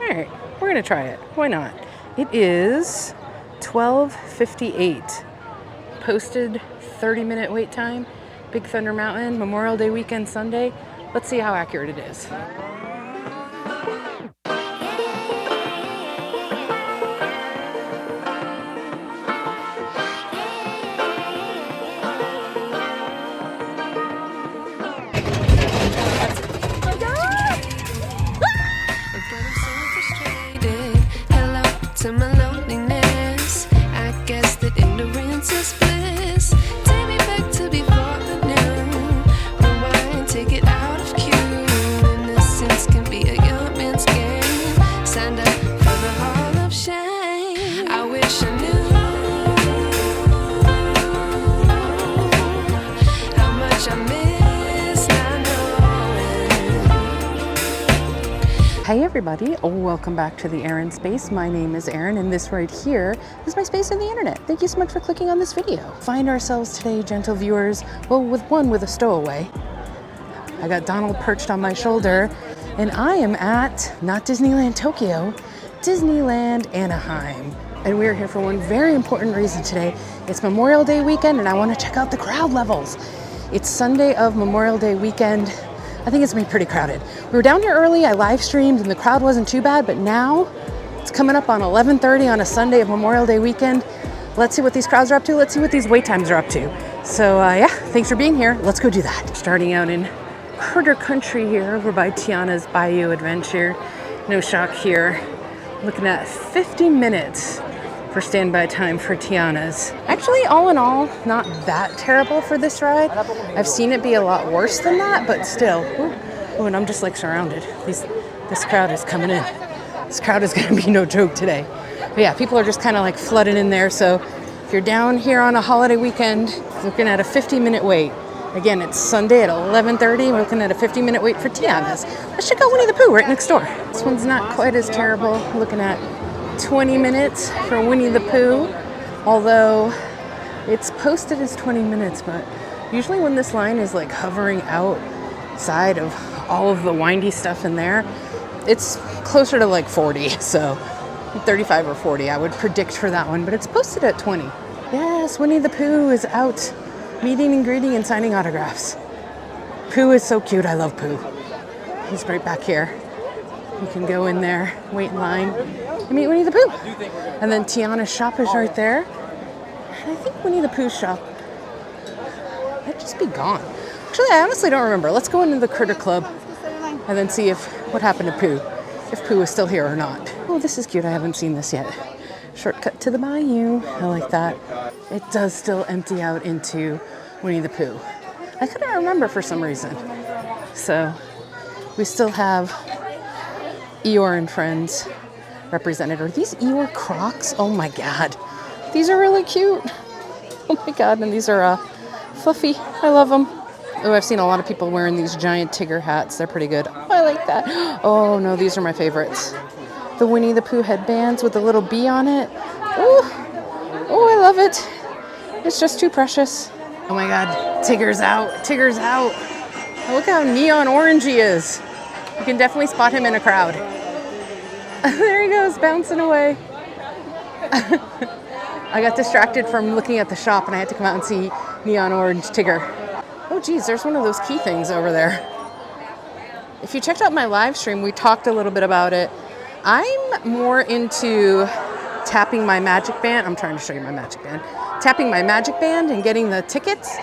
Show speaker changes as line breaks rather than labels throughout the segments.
right, we're gonna try it. Why not? It is 12:58. Posted 30-minute wait time. Big Thunder Mountain, Memorial Day weekend Sunday. Let's see how accurate it is.
To my loneliness, I guess that ignorance is bliss. Take me back to before I knew. Rewind, take it out of cue. Innocence can be a young man's game. Signed up for the hall of shame. I wish I knew how much I miss not knowing.
Hey everybody, welcome back to TheErinSpace. My name is Erin, and this right here is my space on the internet. Thank you so much for clicking on this video. Find ourselves today, gentle viewers, well, with a stowaway. I got Donald perched on my shoulder, and I am at, not Disneyland Tokyo, Disneyland Anaheim. And we're here for one very important reason today. It's Memorial Day weekend, and I want to check out the crowd levels. It's Sunday of Memorial Day weekend. I think it's gonna be pretty crowded. We were down here early, I live streamed, and the crowd wasn't too bad, but now it's coming up on 11:30 on a Sunday of Memorial Day weekend. Let's see what these crowds are up to. Let's see what these wait times are up to. So yeah, thanks for being here. Let's go do that. Starting out in Critter Country here, over by Tiana's Bayou Adventure. No shock here. Looking at 50 minutes for standby time for Tiana's. Actually, all in all, not that terrible for this ride. I've seen it be a lot worse than that, but still. Ooh, and I'm just like surrounded. This crowd is coming in. This crowd is gonna be no joke today. But yeah, people are just kind of like flooding in there. So if you're down here on a holiday weekend, looking at a 50-minute wait. Again, it's Sunday at 11:30. We're looking at a 50-minute wait for Tiana's. Let's check out Winnie the Pooh right next door. This one's not quite as terrible. Looking at 20 minutes for Winnie the Pooh, although it's posted as 20 minutes, but usually when this line is like hovering outside of all of the windy stuff in there, it's closer to like 40, so 35 or 40 I would predict for that one, but it's posted at 20. Yes, Winnie the Pooh is out meeting and greeting and signing autographs. Pooh is so cute. I love Pooh. He's right back here. You can go in there, wait in line, and meet Winnie the Pooh. And then Tiana's shop is right there. And I think Winnie the Pooh's shop might just be gone. Actually, I honestly don't remember. Let's go into the Critter Club and then see what happened to Pooh, if Pooh is still here or not. Oh, this is cute. I haven't seen this yet. Shortcut to the Bayou. I like that. It does still empty out into Winnie the Pooh. I couldn't remember for some reason. So we still have Eeyore and Friends represented. Are these Eeyore Crocs? Oh my god. These are really cute. Oh my god, and these are fluffy. I love them. Oh, I've seen a lot of people wearing these giant Tigger hats. They're pretty good. Oh, I like that. Oh no, these are my favorites. The Winnie the Pooh headbands with the little bee on it. Oh, I love it. It's just too precious. Oh my god, Tigger's out. Tigger's out. Look how neon orange he is. You can definitely spot him in a crowd. There he goes, bouncing away. I got distracted from looking at the shop and I had to come out and see neon orange Tigger. Oh geez, there's one of those key things over there. If you checked out my live stream, we talked a little bit about it. I'm more into tapping my magic band. I'm trying to show you my magic band. Tapping my magic band and getting the tickets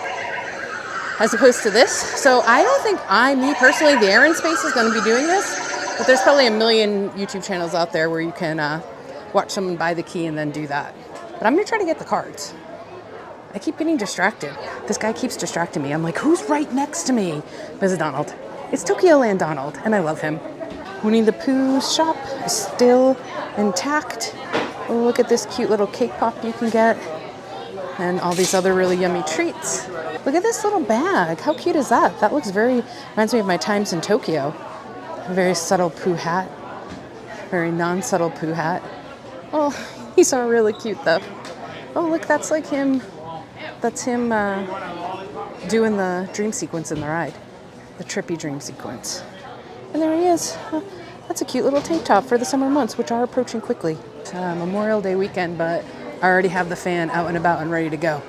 as opposed to this. So I don't think me personally, TheErinSpace is going to be doing this, but there's probably a million YouTube channels out there where you can watch someone buy the key and then do that. But I'm going to try to get the cards. I keep getting distracted. This guy keeps distracting me. I'm like, who's right next to me? This is Donald. It's Tokyo Land Donald, and I love him. Winnie the Pooh's shop is still intact. Oh, look at this cute little cake pop you can get. And all these other really yummy treats. Look at this little bag. How cute is that? That reminds me of my times in Tokyo. A very subtle Pooh hat. Very non-subtle Pooh hat. Oh, he's all really cute though. Oh, look, that's like him. That's him doing the dream sequence in the ride. The trippy dream sequence. And there he is. that's a cute little tank top for the summer months, which are approaching quickly. It's Memorial Day weekend, but I already have the fan out and about and ready to go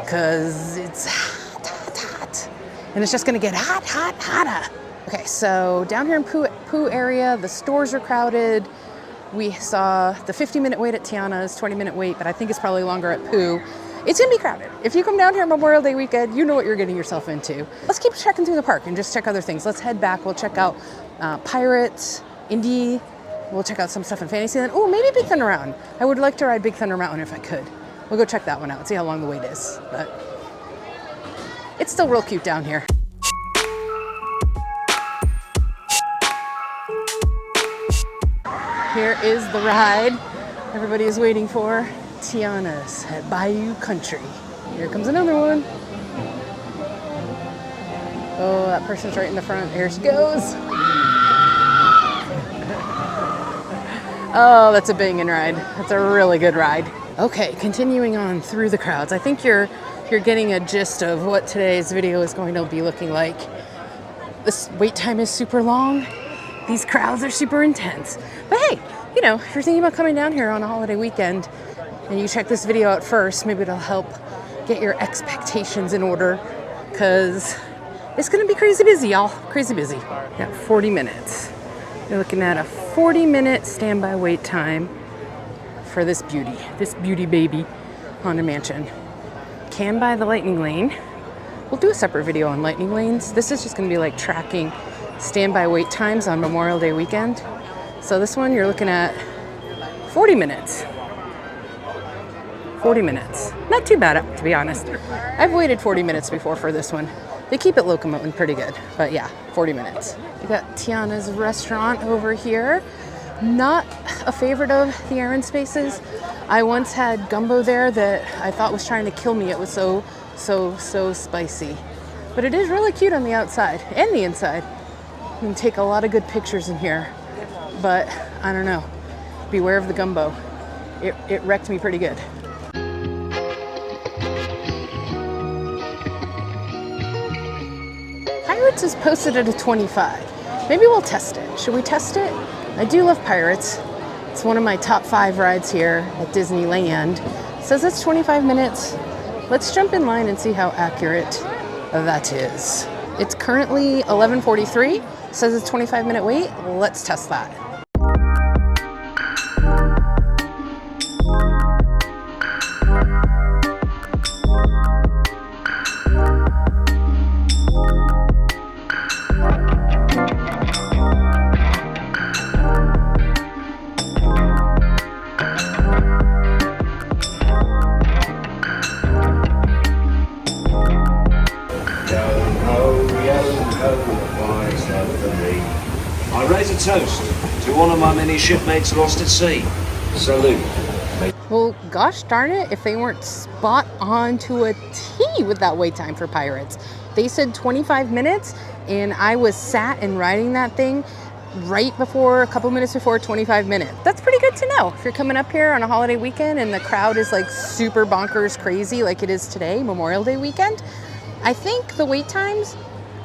because it's hot, hot, hot. And it's just gonna get hot, hot, hotter. Okay, so down here in Pooh area, the stores are crowded. We saw the 50-minute wait at Tiana's, 20-minute wait, but I think it's probably longer at Pooh. It's gonna be crowded. If you come down here Memorial Day weekend, you know what you're getting yourself into. Let's keep checking through the park and just check other things. Let's head back. We'll check out Pirates, Indy. We'll check out some stuff in Fantasyland. Oh, maybe Big Thunder Mountain. I would like to ride Big Thunder Mountain if I could. We'll go check that one out, see how long the wait is. But it's still real cute down here. Here is the ride everybody is waiting for. Tiana's at Bayou Country. Here comes another one. Oh, that person's right in the front. Here she goes. Oh, that's a banging ride. That's a really good ride. Okay, continuing on through the crowds. I think you're getting a gist of what today's video is going to be looking like. This wait time is super long. These crowds are super intense. But hey, you know, if you're thinking about coming down here on a holiday weekend and you check this video out first, maybe it'll help get your expectations in order because it's gonna be crazy busy, y'all. Crazy busy. Got 40 minutes. You're looking at a 40-minute standby wait time for this beauty baby Haunted Mansion. Can buy the Lightning Lane. We'll do a separate video on Lightning Lanes. This is just gonna be like tracking standby wait times on Memorial Day weekend. So this one, you're looking at 40 minutes. 40 minutes. Not too bad, to be honest. I've waited 40 minutes before for this one. They keep it locomoting pretty good, but yeah, 40 minutes. We got Tiana's restaurant over here. Not a favorite of TheErinSpace's. I once had gumbo there that I thought was trying to kill me. It was so spicy. But it is really cute on the outside and the inside. You can take a lot of good pictures in here, but I don't know. Beware of the gumbo. It wrecked me pretty good. Pirates is posted at a 25. Maybe we'll test it. Should we test it? I do love Pirates. It's one of my top 5 rides here at Disneyland. It says it's 25 minutes. Let's jump in line and see how accurate that is. It's currently 11:43. It says it's 25-minute wait. Let's test that.
I raise a toast to one of my many shipmates lost at sea. Salute.
Well, gosh darn it, if they weren't spot on to a T with that wait time for Pirates. They said 25 minutes, and I was sat and riding that thing right before, a couple minutes before 25 minutes. That's pretty good to know. If you're coming up here on a holiday weekend and the crowd is like super bonkers crazy like it is today, Memorial Day weekend, I think the wait times,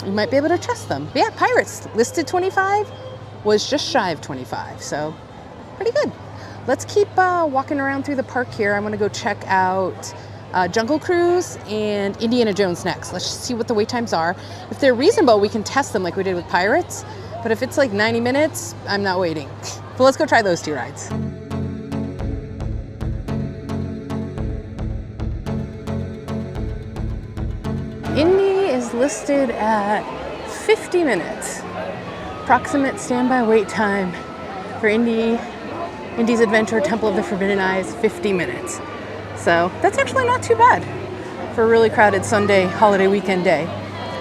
you might be able to trust them. But yeah, Pirates listed 25, was just shy of 25, so pretty good. Let's keep walking around through the park here. I'm gonna go check out Jungle Cruise and Indiana Jones next. Let's just see what the wait times are. If they're reasonable, we can test them like we did with Pirates, but if it's like 90 minutes, I'm not waiting. But let's go try those 2 rides. Indy is listed at 50 minutes. Approximate standby wait time for Indy's Adventure Temple of the Forbidden Eyes, 50 minutes. So that's actually not too bad for a really crowded Sunday holiday weekend day.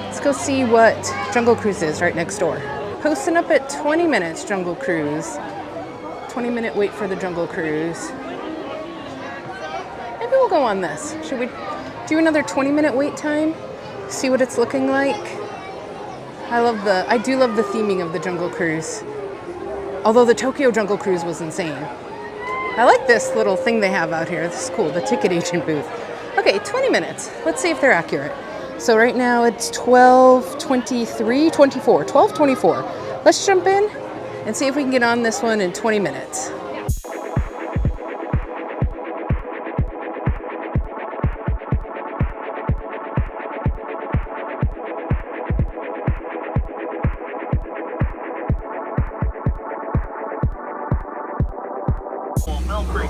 Let's go see what Jungle Cruise is right next door. Posting up at 20 minutes, Jungle Cruise. 20-minute wait for the Jungle Cruise. Maybe we'll go on this. Should we do another 20-minute wait time? See what it's looking like? I do love the theming of the Jungle Cruise. Although the Tokyo Jungle Cruise was insane. I like this little thing they have out here. This is cool, the ticket agent booth. Okay, 20 minutes. Let's see if they're accurate. So right now it's 12:24. Let's jump in and see if we can get on this one in 20 minutes.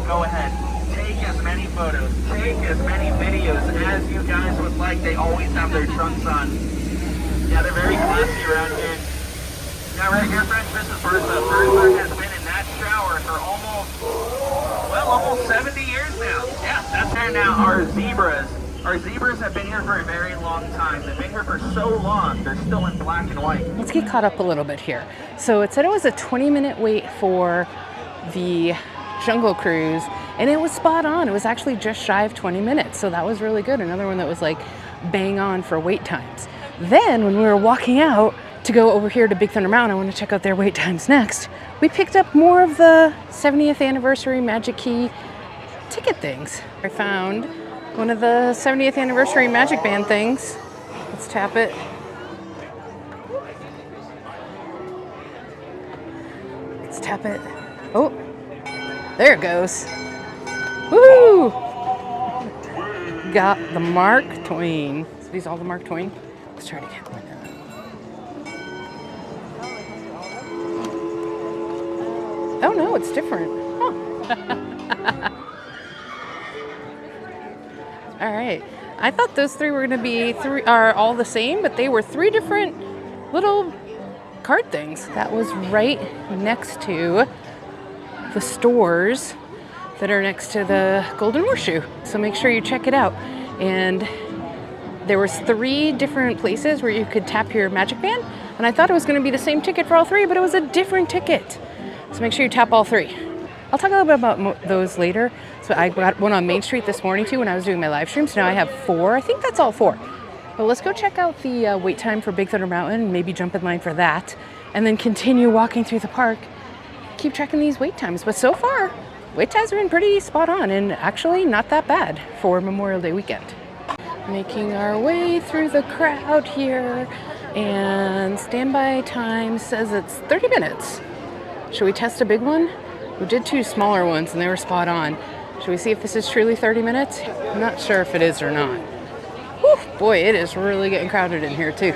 Go ahead, take as many photos, take as many videos as you guys would like. They always have their trunks on. Yeah, they're very classy around here. Now right here, friends, this is Bertha. Bertha has been in that shower for almost 70 years now. Yeah, that's there now. Our zebras have been here for a very long time. They've been here for so long, they're still in black and white.
Let's get caught up a little bit here. So it said it was a 20-minute wait for the Jungle Cruise, and it was spot on. It was actually just shy of 20 minutes, so that was really good. Another one that was like bang on for wait times. Then when we were walking out to go over here to Big Thunder Mountain, I want to check out their wait times next, we picked up more of the 70th anniversary Magic Key ticket things. I found one of the 70th anniversary Magic Band things. Let's tap it. Let's tap it. Oh, there it goes. Woo! Got the Mark Twain. So these all the Mark Twain? Let's try it again. Oh no, it's different. Huh. All right. I thought those three were gonna be are all the same, but they were three different little card things. That was right next to the stores that are next to the Golden Horseshoe. So make sure you check it out. And there was 3 different places where you could tap your Magic Band, and I thought it was gonna be the same ticket for all 3, but it was a different ticket. So make sure you tap all 3. I'll talk a little bit about those later. So I got one on Main Street this morning too when I was doing my live stream, so now I have 4. I think that's all 4. But let's go check out the wait time for Big Thunder Mountain, maybe jump in line for that, and then continue walking through the park. Keep checking these wait times, but so far wait times have been pretty spot on and actually not that bad for Memorial Day weekend. Making our way through the crowd here, and standby time says it's 30 minutes. Should we test a big one? We did 2 smaller ones and they were spot on. Should we see if this is truly 30 minutes? I'm not sure if it is or not. Whew, boy, it is really getting crowded in here too.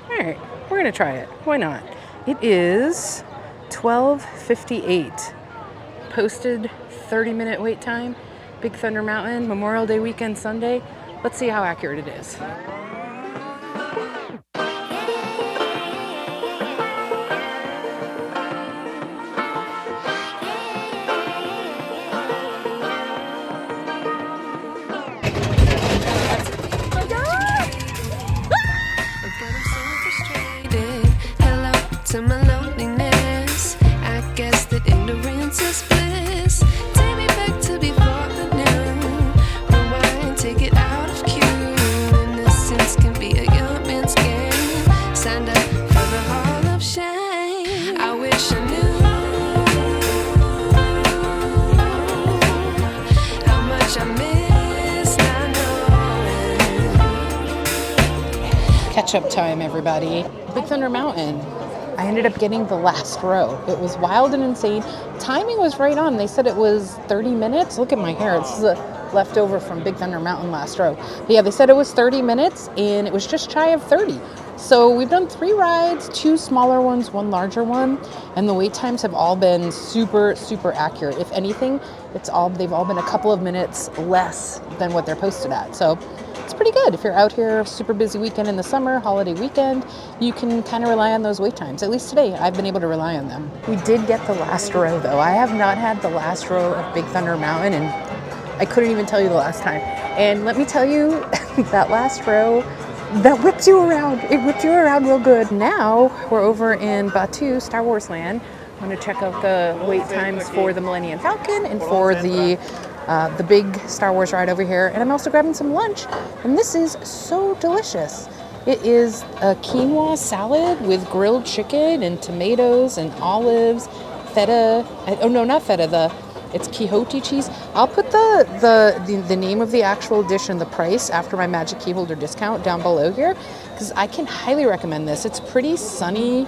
All right, we're gonna try it. Why not? It is 12:58. Posted 30-minute wait time. Big Thunder Mountain, Memorial Day weekend Sunday. Let's see how accurate it is.
To my loneliness, I guess that ignorance is bliss. Take me back to before I knew. Rewind, take it out of cue. Innocence can be a young man's game. Signed up for the hall of shame. I wish I knew how much I missed. I know.
Catch up time, everybody. Big Thunder Mountain. I ended up getting the last row. It was wild and insane. Timing was right on. They said it was 30 minutes. Look at my hair. This is a leftover from Big Thunder Mountain last row. But yeah, they said it was 30 minutes and it was just shy of 30. So we've done 3 rides, 2 smaller ones, 1 larger one, and the wait times have all been super, super accurate. If anything, they've all been a couple of minutes less than what they're posted at. So it's pretty good. If you're out here, super busy weekend in the summer, holiday weekend, you can kind of rely on those wait times. At least today, I've been able to rely on them. We did get the last row though. I have not had the last row of Big Thunder Mountain, and I couldn't even tell you the last time. And let me tell you, that last row, that whipped you around. It whipped you around real good. Now we're over in Bayou, Star Wars Land. I'm gonna check out the wait times for the Millennium Falcon and for the big Star Wars ride over here. And I'm also grabbing some lunch, and this is so delicious. It is a quinoa salad with grilled chicken and tomatoes and olives, feta, oh no, not feta, it's Quixote cheese. I'll put the name of the actual dish and the price after my Magic Key Holder discount down below here, because I can highly recommend this. It's pretty sunny,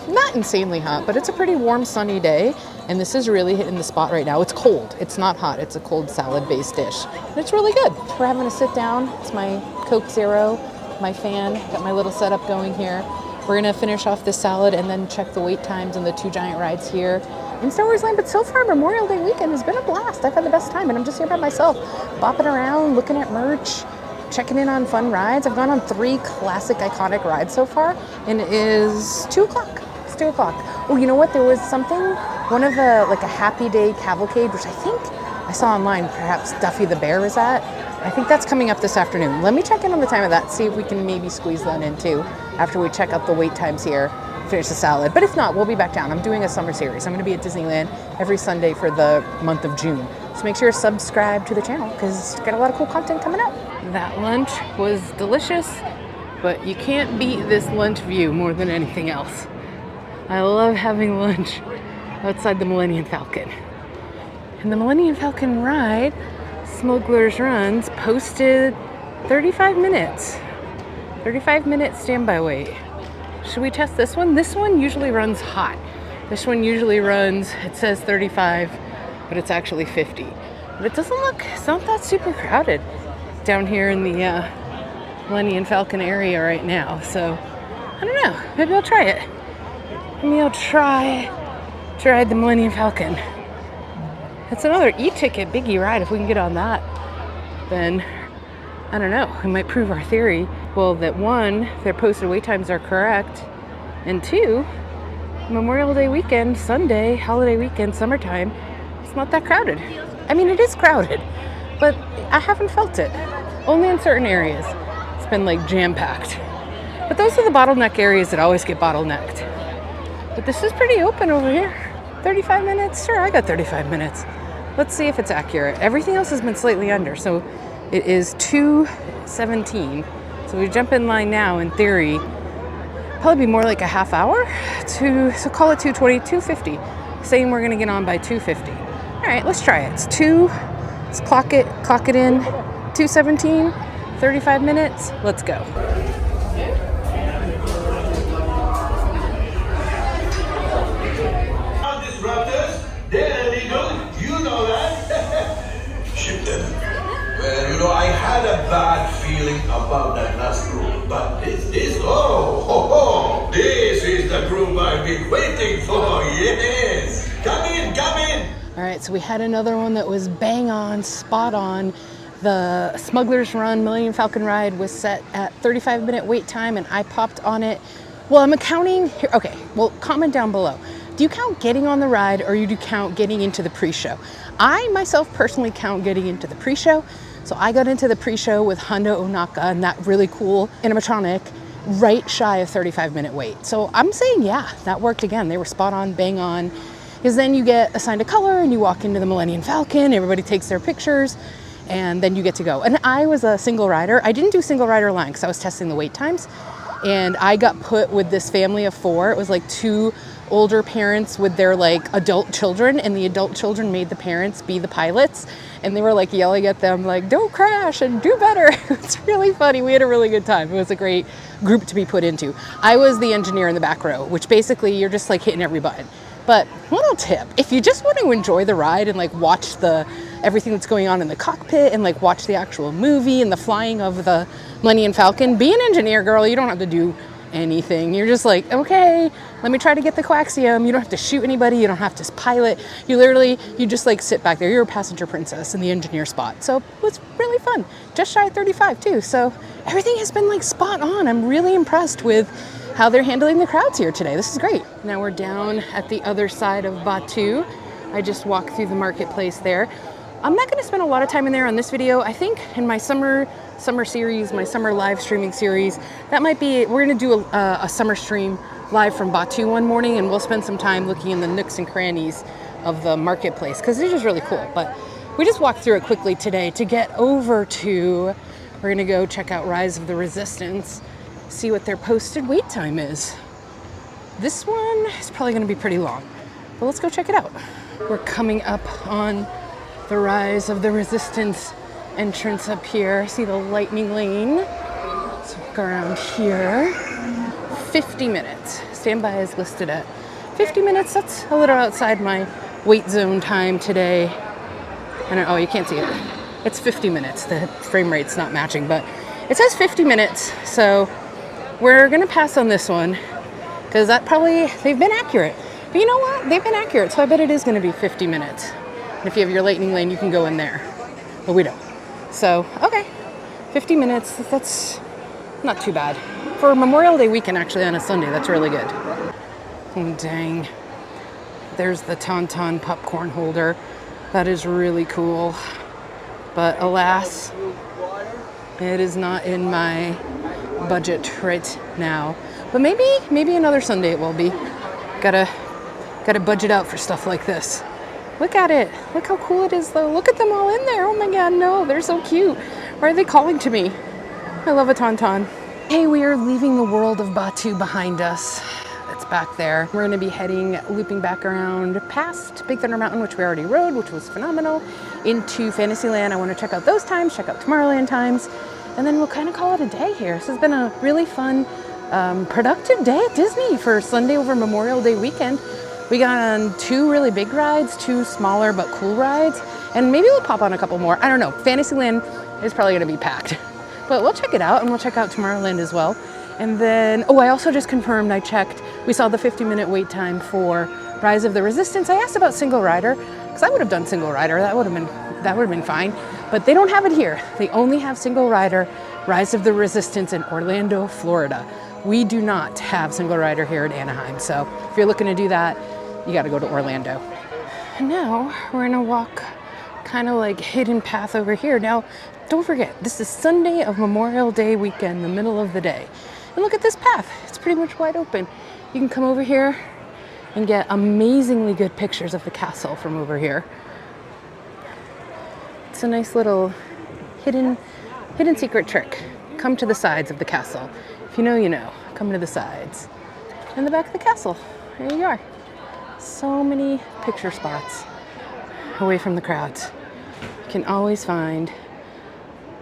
not insanely hot, but it's a pretty warm, sunny day. And this is really hitting the spot right now. It's cold. It's not hot. It's a cold salad-based dish. And it's really good. We're having a sit down. It's my Coke Zero, my fan. Got my little setup going here. We're gonna finish off this salad and then check the wait times and the 2 giant rides here in Star Wars Land. But so far, Memorial Day weekend has been a blast. I've had the best time, and I'm just here by myself, bopping around, looking at merch, checking in on fun rides. I've gone on 3 classic, iconic rides so far, and it is 2 o'clock. It's 2 o'clock. Oh, you know what? There was something, one of the, like a Happy Day cavalcade, which I think I saw online, perhaps Duffy the Bear is at. I think that's coming up this afternoon. Let me check in on the time of that, see if we can maybe squeeze that in too, after we check out the wait times here, finish the salad. But if not, we'll be back down. I'm doing a summer series. I'm gonna be at Disneyland every Sunday for the month of June. So make sure to subscribe to the channel because got a lot of cool content coming up. That lunch was delicious, but you can't beat this lunch view more than anything else. I love having lunch outside the Millennium Falcon. And the Millennium Falcon ride, Smugglers runs, posted 35 minutes. 35-minute standby wait. Should we test this one? This one usually runs hot. This one usually runs, it says 35, but it's actually 50. But it doesn't look, it's not that super crowded down here in the Millennium Falcon area right now. So, I don't know, maybe I'll try it. Maybe I'll try the Millennium Falcon. It's another e-ticket biggie ride. If we can get on that, then I don't know, we might prove our theory. Well, that 1, their posted wait times are correct, and 2, Memorial Day weekend, Sunday, holiday weekend, summertime, it's not that crowded. I mean, it is crowded, but I haven't felt it. Only in certain areas. It's been like jam-packed. But those are the bottleneck areas that always get bottlenecked. But this is pretty open over here. 35 minutes? Sure, I got 35 minutes. Let's see if it's accurate. Everything else has been slightly under, so it is 2:17. So we jump in line now, in theory, probably be more like a half hour, so call it 2:20, 2:50. Saying we're gonna get on by 2:50. All right, let's try it. Let's clock it in, 2:17, 35 minutes, let's go.
They're illegal, you know that. Ship them. Well, you know, I had a bad feeling about that last group, but this, this is the group I've been waiting for, yes. Come in.
All right, so we had another one that was bang on, spot on. The Smugglers Run Millennium Falcon ride was set at 35-minute wait time, and I popped on it. Well, I'm accounting here. Okay, well, comment down below. Do you count getting on the ride, or you do count getting into the pre-show? I myself personally count getting into the pre-show. So I got into the pre-show with Hondo Ohnaka and that really cool animatronic right shy of 35-minute wait. So I'm saying, yeah, that worked again. They were spot on, bang on. Because then you get assigned a color and you walk into the Millennium Falcon, everybody takes their pictures, and then you get to go. And I was a single rider. I didn't do single rider line because I was testing the wait times. And I got put with this family of 4. It was like 2 older parents with their like adult children, and the adult children made the parents be the pilots, and they were like yelling at them like, don't crash and do better. It's really funny. We had a really good time. It was a great group to be put into. I was the engineer in the back row, which basically you're just like hitting every button. But little tip, if you just want to enjoy the ride and like watch everything that's going on in the cockpit and like watch the actual movie and the flying of the Millennium Falcon, be an engineer, girl. You don't have to do anything. You're just like, okay, let me try to get the coaxium. You don't have to shoot anybody. You don't have to pilot. You just like sit back there. You're a passenger princess in the engineer spot. So it was really fun. Just shy of 35 too. So everything has been like spot on. I'm really impressed with how they're handling the crowds here today. This is great. Now we're down at the other side of Bayou. I just walked through the marketplace there. I'm not going to spend a lot of time in there on this video. I think in my summer series, my summer live streaming series, that might be, we're going to do a summer stream live from Bayou one morning, and we'll spend some time looking in the nooks and crannies of the marketplace because it's just really cool. But we just walked through it quickly today to get over to, we're going to go check out Rise of the Resistance, see what their posted wait time is. This one is probably going to be pretty long, but let's go check it out. We're coming up on the Rise of the Resistance entrance up here. See the lightning lane. So walk around here. 50 minutes. Standby is listed at 50 minutes. That's a little outside my wait zone time today. Oh, you can't see it. It's 50 minutes. The frame rate's not matching, but it says 50 minutes. So we're gonna pass on this one because they've been accurate. But you know what? They've been accurate, so I bet it is gonna be 50 minutes. And if you have your lightning lane, you can go in there, but we don't. So, okay, 50 minutes, that's not too bad. For Memorial Day weekend, actually, on a Sunday, that's really good. Oh, dang. There's the Tauntaun popcorn holder. That is really cool. But alas, it is not in my budget right now. But maybe another Sunday it will be. Gotta budget out for stuff like this. Look at it. Look how cool it is, though. Look at them all in there. Oh my God, no, they're so cute. Why are they calling to me? I love a Tauntaun. Hey, we are leaving the world of Batu behind us. It's back there. We're gonna be looping back around past Big Thunder Mountain, which we already rode, which was phenomenal, into Fantasyland. I wanna check out those times, check out Tomorrowland times, and then we'll kind of call it a day here. This has been a really fun, productive day at Disney for Sunday over Memorial Day weekend. We got on 2 really big rides, 2 smaller but cool rides, and maybe we'll pop on a couple more. I don't know, Fantasyland is probably gonna be packed. But we'll check it out, and we'll check out Tomorrowland as well. And then, I also just confirmed, I checked, we saw the 50-minute wait time for Rise of the Resistance. I asked about single rider, because I would have done single rider, that would have been fine. But they don't have it here. They only have single rider, Rise of the Resistance in Orlando, Florida. We do not have single rider here at Anaheim. So if you're looking to do that, you gotta go to Orlando. And now we're gonna walk kind of like hidden path over here. Now, don't forget, this is Sunday of Memorial Day weekend, the middle of the day. And look at this path. It's pretty much wide open. You can come over here and get amazingly good pictures of the castle from over here. It's a nice little hidden secret trick. Come to the sides of the castle. If you know, you know. Come to the sides. And the back of the castle. There you are. So many picture spots away from the crowds. You can always find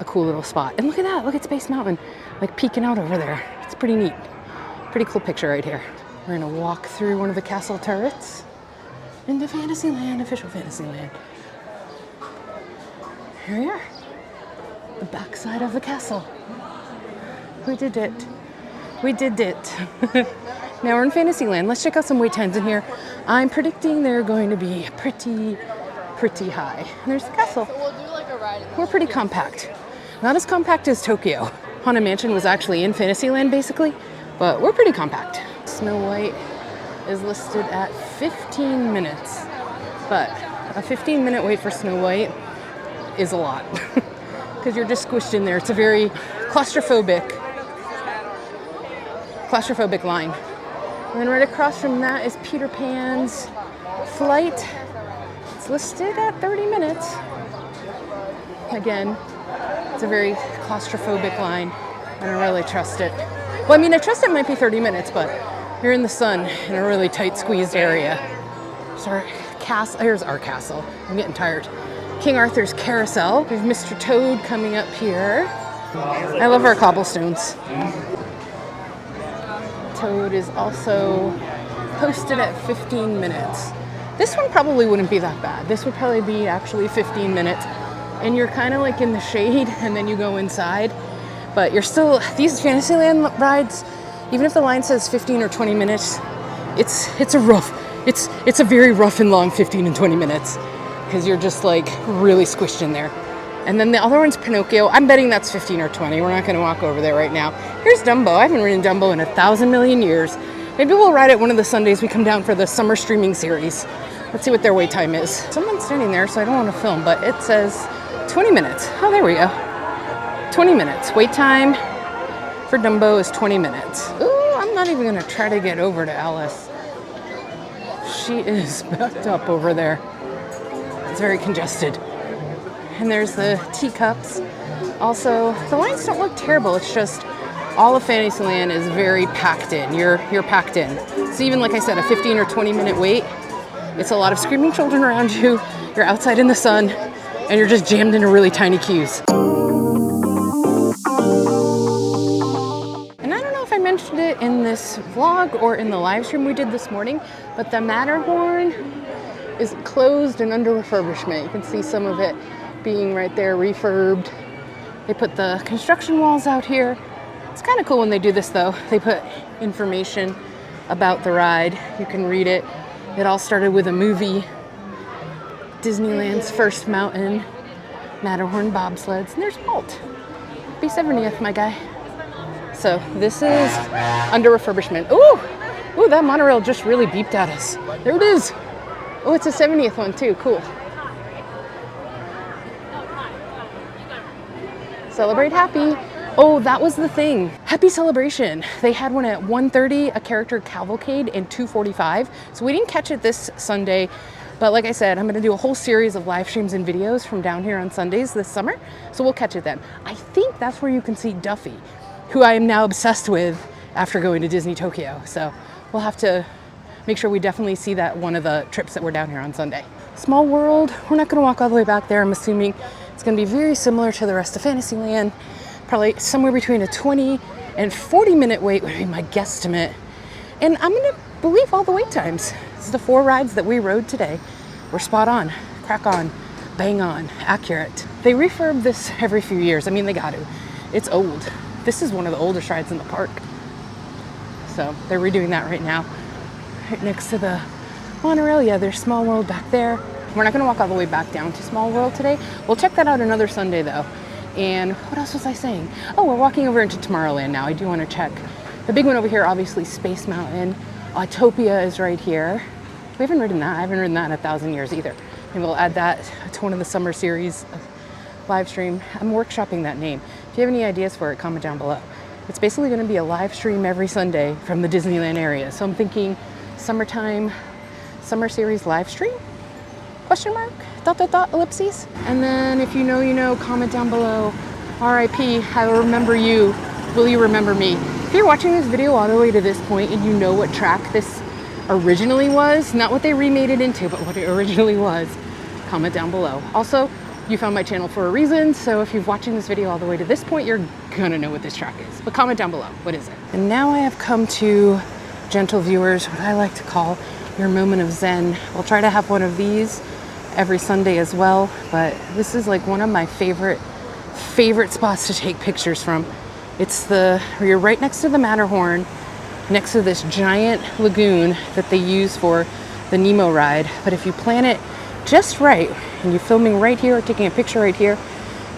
a cool little spot. And look at that, look at Space Mountain, like peeking out over there. It's pretty neat. Pretty cool picture right here. We're gonna walk through one of the castle turrets into Fantasyland, official Fantasyland. Here we are, the backside of the castle. We did it. We did it. Now we're in Fantasyland. Let's check out some wait times in here. I'm predicting they're going to be pretty high. And there's the castle.
So we'll do like a ride.
We're pretty compact. Not as compact as Tokyo. Haunted Mansion was actually in Fantasyland basically, but we're pretty compact. Snow White is listed at 15 minutes, but a 15-minute wait for Snow White is a lot because you're just squished in there. It's a very claustrophobic line. And then right across from that is Peter Pan's Flight. It's listed at 30 minutes. Again, it's a very claustrophobic line. I don't really trust it. Well, I mean, I trust it might be 30 minutes, but you're in the sun in a really tight squeezed area. So our castle, here's our castle. I'm getting tired. King Arthur's Carousel. We have Mr. Toad coming up here. I love our cobblestones. Toad is also posted at 15 minutes. This one probably wouldn't be that bad. This would probably be actually 15 minutes. And you're kind of like in the shade and then you go inside. But you're still, these Fantasyland rides, even if the line says 15 or 20 minutes, it's a very rough and long 15 and 20 minutes. Because you're just like really squished in there. And then the other one's Pinocchio. I'm betting that's 15 or 20. We're not gonna walk over there right now. Here's Dumbo. I haven't ridden Dumbo in 1,000 million years. Maybe we'll ride it one of the Sundays we come down for the summer streaming series. Let's see what their wait time is. Someone's standing there, so I don't want to film, but it says 20 minutes. Oh, there we go. 20 minutes. Wait time for Dumbo is 20 minutes. Ooh, I'm not even gonna try to get over to Alice. She is backed up over there. It's very congested. And there's the teacups. Also, the lines don't look terrible. It's just all of Fantasyland is very packed in. You're packed in. So even like I said, a 15 or 20 minute wait, it's a lot of screaming children around you. You're outside in the sun and you're just jammed into really tiny queues. in this vlog or in the live stream we did this morning, but the Matterhorn is closed and under refurbishment. You can see some of it being right there refurbed. They put the construction walls out here. It's kind of cool when they do this though. They put information about the ride. You can read it. It all started with a movie, Disneyland's First Mountain, Matterhorn bobsleds, and there's Walt. Happy 70th, my guy. So this is under refurbishment. Ooh, that monorail just really beeped at us. There it is. Oh, it's a 70th one too, cool. Celebrate happy. Oh, that was the thing. Happy celebration. They had one at 1:30, a character cavalcade, and 2:45. So we didn't catch it this Sunday. But like I said, I'm gonna do a whole series of live streams and videos from down here on Sundays this summer. So we'll catch it then. I think that's where you can see Duffy, who I am now obsessed with after going to Disney Tokyo. So we'll have to make sure we definitely see that one of the trips that we're down here on Sunday. Small World, we're not gonna walk all the way back there. I'm assuming it's gonna be very similar to the rest of Fantasyland. Probably somewhere between a 20 and 40 minute wait would be my guesstimate. And I'm gonna believe all the wait times. This is the 4 rides that we rode today. We're spot on, crack on, bang on, accurate. They refurb this every few years. I mean, they got to. It's old. This is one of the oldest rides in the park. So they're redoing that right now. Right next to the monorail. Yeah, there's Small World back there. We're not gonna walk all the way back down to Small World today. We'll check that out another Sunday though. And what else was I saying? Oh, we're walking over into Tomorrowland now. I do want to check. The big one over here, obviously Space Mountain. Autopia is right here. We haven't ridden that. I haven't ridden that in 1,000 years either. Maybe we'll add that to one of the summer series live stream. I'm workshopping that name. If you have any ideas for it, comment down below. It's basically going to be a live stream every Sunday from the Disneyland area. So I'm thinking summertime, summer series live stream? Question mark? Dot, ellipses. And then if you know, you know, comment down below. RIP, I will remember you. Will you remember me? If you're watching this video all the way to this point and you know what track this originally was, not what they remade it into, but what it originally was, comment down below. Also, you found my channel for a reason, so if you're watching this video all the way to this point, you're gonna know what this track is. But comment down below, what is it? And now I have come to, gentle viewers, what I like to call your moment of zen. We'll try to have one of these every Sunday as well, but this is like one of my favorite spots to take pictures from. It's you're right next to the Matterhorn, next to this giant lagoon that they use for the Nemo ride. But if you plan it just right, and you're filming right here or taking a picture right here,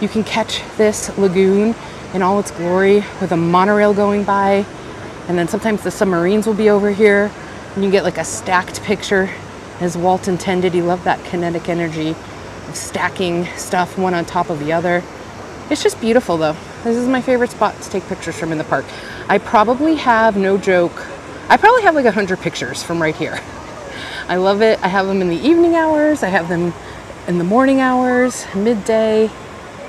you can catch this lagoon in all its glory with a monorail going by. And then sometimes the submarines will be over here, and you get like a stacked picture as Walt intended. He loved that kinetic energy of stacking stuff one on top of the other. It's just beautiful though. This is my favorite spot to take pictures from in the park. I probably have, no joke, I probably have like 100 pictures from right here. I love it. I have them in the evening hours. I have them in the morning hours, midday.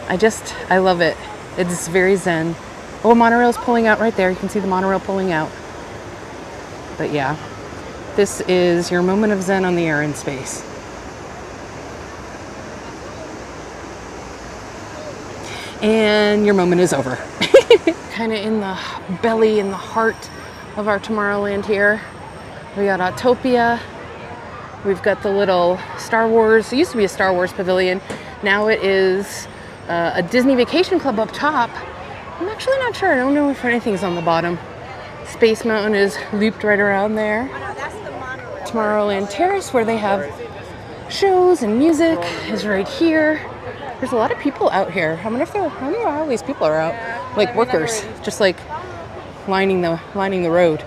I love it. It's very zen. Oh, monorail's pulling out right there. You can see the monorail pulling out. But yeah, this is your moment of zen on the TheErinSpace. And your moment is over. Kind of in the belly, in the heart of our Tomorrowland here. We got Autopia. We've got the little Star Wars. It used to be a Star Wars pavilion. Now it is a Disney Vacation Club up top. I'm actually not sure. I don't know if anything's on the bottom. Space Mountain is looped right around there. Tomorrowland Terrace, where they have shows and music, is right here. There's a lot of people out here. I wonder how all these people are out. Like workers, just like lining the road.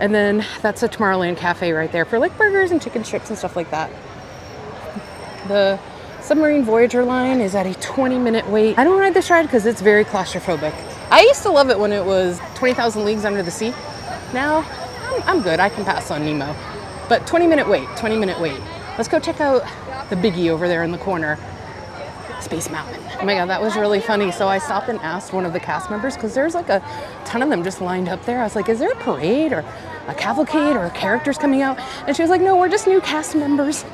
And then that's a Tomorrowland cafe right there for like burgers and chicken strips and stuff like that. The Submarine Voyager line is at a 20-minute wait. I don't ride this ride because it's very claustrophobic. I used to love it when it was 20,000 Leagues Under the Sea. Now, I'm good. I can pass on Nemo. But 20-minute wait. Let's go check out the biggie over there in the corner. Space Mountain. Oh my God, that was really funny. So I stopped and asked one of the cast members, because there's like a ton of them just lined up there. I was like, is there a parade or a cavalcade or characters coming out? And she was like, no, we're just new cast members.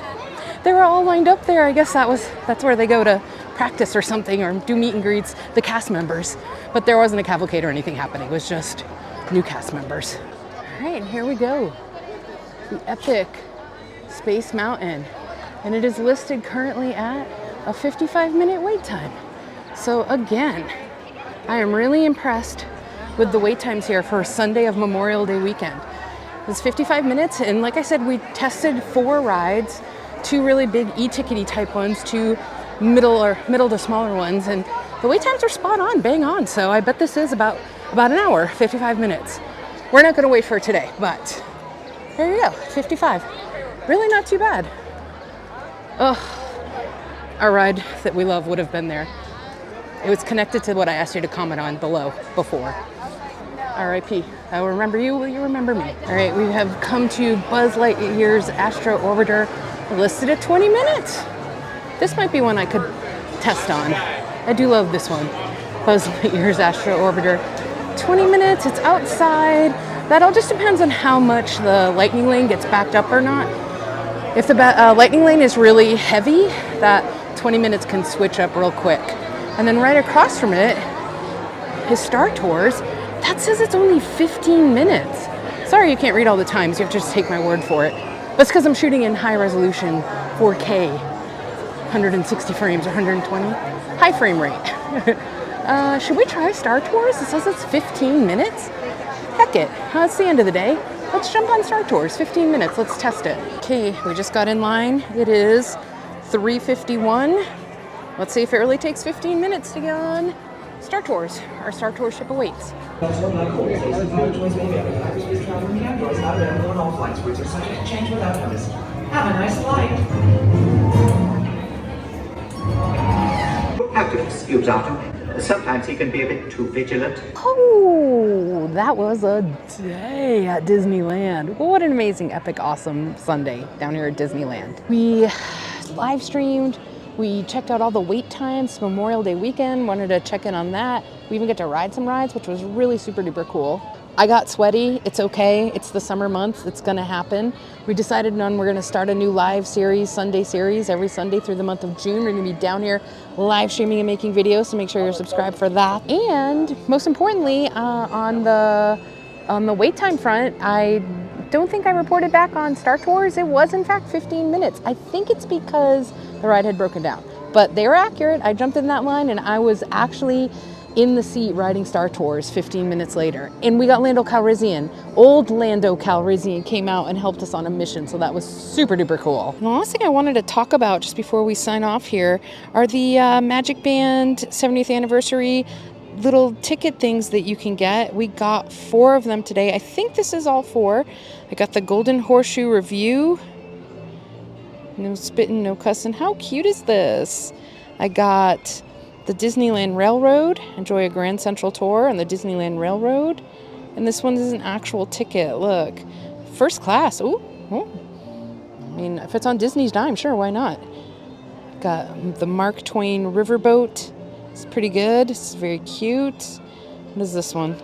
They were all lined up there. I guess that's where they go to practice or something, or do meet and greets, the cast members. But there wasn't a cavalcade or anything happening. It was just new cast members. All right, here we go. The epic Space Mountain. And it is listed currently at a 55-minute wait time. So again, I am really impressed with the wait times here for Sunday of Memorial Day weekend. It's 55 minutes, and like I said, we tested 4 rides, 2 really big e-tickety type ones, 2 middle to smaller ones, and the wait times are spot on, bang on. So I bet this is about an hour, 55 minutes. We're not gonna wait for it today, but there you go, 55. Really not too bad. Ugh, our ride that we love would have been there. It was connected to what I asked you to comment on below before. R.I.P. I will remember you, will you remember me? All right, we have come to Buzz Lightyear's Astro Orbiter, listed at 20 minutes. This might be one I could test on. I do love this one. Buzz Lightyear's Astro Orbiter. 20 minutes, it's outside. That all just depends on how much the lightning lane gets backed up or not. If the lightning lane is really heavy, that 20 minutes can switch up real quick. And then right across from it, his Star Tours, that says it's only 15 minutes. Sorry you can't read all the times, you have to just take my word for it. But it's because I'm shooting in high resolution 4K, 160 frames or 120. High frame rate. Should we try Star Tours? It says it's 15 minutes. Heck it, it's the end of the day. Let's jump on Star Tours, 15 minutes, let's test it. Okay, we just got in line. It is 3:51. Let's see if it really takes 15 minutes to get on Star Tours. Our Star Tours ship awaits.
Have a nice flight. Have to excuse Arthur. Sometimes he can be a bit too vigilant.
Oh, that was a day at Disneyland. What an amazing, epic, awesome Sunday down here at Disneyland. We live streamed. We checked out all the wait times, Memorial Day weekend, wanted to check in on that. We even get to ride some rides, which was really super duper cool. I got sweaty, it's okay, it's the summer months, it's gonna happen. We decided on we're gonna start a new live series, Sunday series, every Sunday through the month of June. We're gonna be down here live streaming and making videos, so make sure you're subscribed for that. And most importantly, on the wait time front, I don't think I reported back on Star Tours. It was in fact 15 minutes. I think it's because the ride had broken down, but they were accurate. I jumped in that line and I was actually in the seat riding Star Tours 15 minutes later. And we got Lando Calrissian. Old Lando Calrissian came out and helped us on a mission, so that was super duper cool. And the last thing I wanted to talk about just before we sign off here are the Magic Band 70th anniversary little ticket things that you can get. We got 4 of them today. I think this is all 4. I got the Golden Horseshoe Review. No spitting, no cussing. How cute is this? I got the Disneyland Railroad. Enjoy a Grand Central Tour on the Disneyland Railroad. And this one is an actual ticket. Look. First class. Ooh. I mean, if it's on Disney's dime, sure, why not? Got the Mark Twain Riverboat. It's pretty good. It's very cute. What is this one?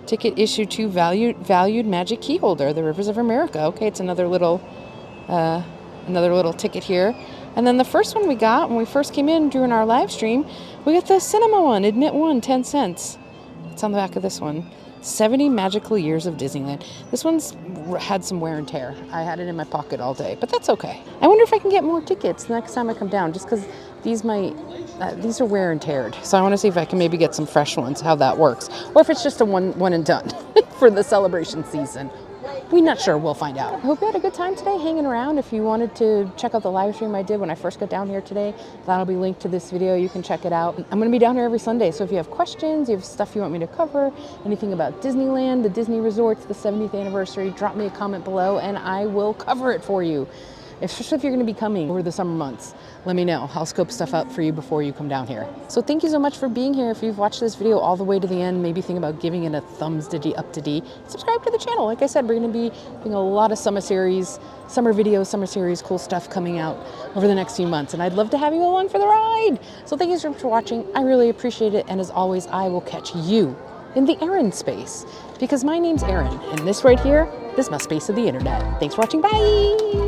Ticket issue 2 valued magic key holder, the Rivers of America. Okay, it's another little ticket here. And then the first one we got when we first came in during our live stream, we got the cinema one, admit one, 10 cents. It's on the back of this one. 70 magical years of Disneyland. This one's had some wear and tear. I had it in my pocket all day, but that's okay. I wonder if I can get more tickets next time I come down, just because these are wear and teared. So I want to see if I can maybe get some fresh ones, how that works. Or if it's just a one and done for the celebration season. We're not sure, we'll find out. I hope you had a good time today hanging around. If you wanted to check out the live stream I did when I first got down here today, that'll be linked to this video. You can check it out. I'm gonna be down here every Sunday, so if you have questions, you have stuff you want me to cover, anything about Disneyland, the Disney resorts, the 70th anniversary, drop me a comment below and I will cover it for you. Especially if you're gonna be coming over the summer months, let me know. I'll scope stuff out for you before you come down here. So thank you so much for being here. If you've watched this video all the way to the end, maybe think about giving it a thumbs up to D. Subscribe to the channel. Like I said, we're gonna be doing a lot of summer videos, summer series, cool stuff coming out over the next few months. And I'd love to have you along for the ride. So thank you so much for watching. I really appreciate it. And as always, I will catch you in the TheErinSpace, because my name's Erin, and this right here is my space of the internet. Thanks for watching. Bye.